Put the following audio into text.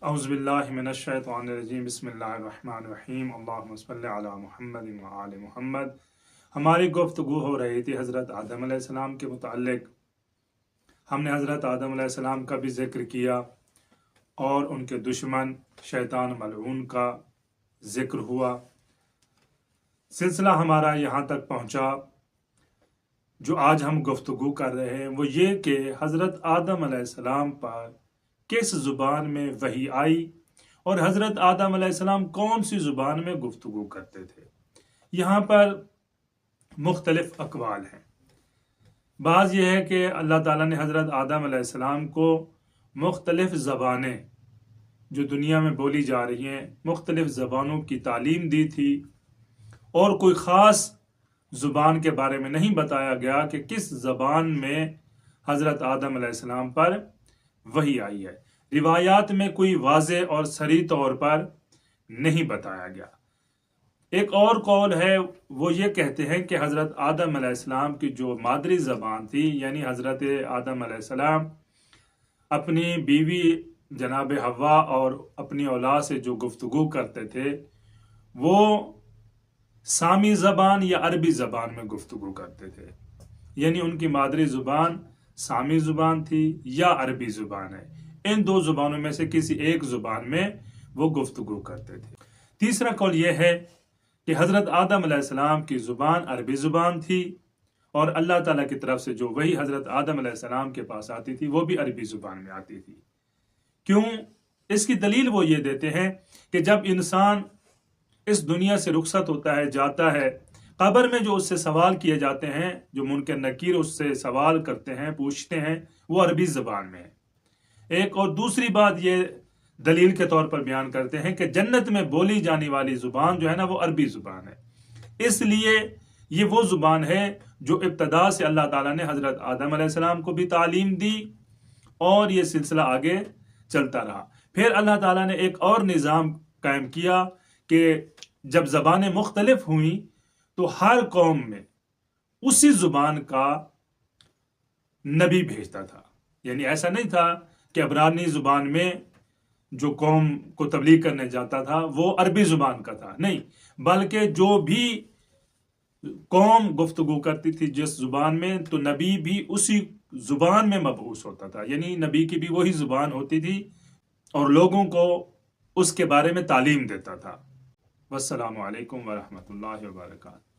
औज़ुबिल्लाहि मिनश्शैतानिर्रजीम बिस्मिल्लाहिर्रहमानिर्रहीम अल्लाहुम्मा सल्लि अला मुहम्मद व आले मुहम्मद। हमारी गुफ्तगू हो रही थी हज़रत आदम अलैहिस्सलाम के मुताल्लिक। हमने हज़रत आदम अलैहिस्सलाम का भी जिक्र किया और उनके दुश्मन शैतान मलऊन का जिक्र हुआ। सिलसिला हमारा यहाँ तक पहुँचा। जो आज हम गुफ्तगू कर रहे हैं वो ये कि हज़रत आदम अलैहिस्सलाम पर किस ज़ुबान में वही आई और हज़रत आदम अलैहिस्सलाम कौन सी ज़ुबान में गुफ्तगू करते थे। यहाँ पर मुख्तलिफ अक़वाल हैं। बाज़ यह है कि अल्लाह ताला ने हज़रत आदम अलैहिस्सलाम को मुख्तलिफ ज़बानें जो दुनिया में बोली जा रही हैं मुख्तलिफ ज़बानों की तालीम दी थी और कोई ख़ास ज़ुबान के बारे में नहीं बताया गया कि किस ज़बान में हज़रत आदम अलैहिस्सलाम पर वही आई है। रिवायात में कोई वाज़े और सरी तौर पर नहीं बताया गया। एक और कौल है वो ये कहते हैं कि हज़रत आदम अलैहिस्सलाम की जो मादरी ज़बान थी यानी हज़रत आदम अलैहिस्सलाम अपनी बीवी जनाब हव्वा और अपनी औलाद से जो गुफ्तगू करते थे वो सामी ज़बान या अरबी ज़बान में गुफ्तगू करते थे। यानी उनकी मादरी ज़ुबान सामी ज़ुबान थी या अरबी ज़ुबान है। इन दो ज़ुबानों में से किसी एक ज़ुबान में वो गुफ्तगू करते थे। तीसरा कौल यह है कि हज़रत आदम अलैहिस्सलाम की ज़ुबान अरबी ज़ुबान थी और अल्लाह ताला की तरफ से जो वही हज़रत आदम अलैहिस्सलाम के पास आती थी वो भी अरबी ज़ुबान में आती थी। क्यों? इसकी दलील वो ये देते हैं कि जब इंसान इस दुनिया से रुखसत होता है, जाता है, कब्र में जो उससे सवाल किए जाते हैं, जो मुनकर नकीर उससे सवाल करते हैं, पूछते हैं, वो अरबी ज़बान में है। एक और दूसरी बात ये दलील के तौर पर बयान करते हैं कि जन्नत में बोली जाने वाली ज़ुबान जो है ना वो अरबी ज़ुबान है। इसलिए ये वो ज़ुबान है जो इब्तदा से अल्लाह ताला ने हज़रत आदम अलैहिस्सलाम को भी तालीम दी और ये सिलसिला आगे चलता रहा। फिर अल्लाह ताला ने एक और निज़ाम कायम किया कि जब ज़बानें मुख्तलिफ हुई तो हर कौम में उसी ज़ुबान का नबी भेजता था। यानी ऐसा नहीं था कि अबरानी ज़ुबान में जो कौम को तबलीग करने जाता था वो अरबी ज़ुबान का था, नहीं, बल्कि जो भी कौम गुफ्तगू करती थी जिस ज़ुबान में तो नबी भी उसी ज़ुबान में मबऊस होता था। यानी नबी की भी वही ज़ुबान होती थी और लोगों को उसके बारे में तालीम देता था। वस्सलामु अलैकुम व रहमतुल्लाहि व बरकातहू।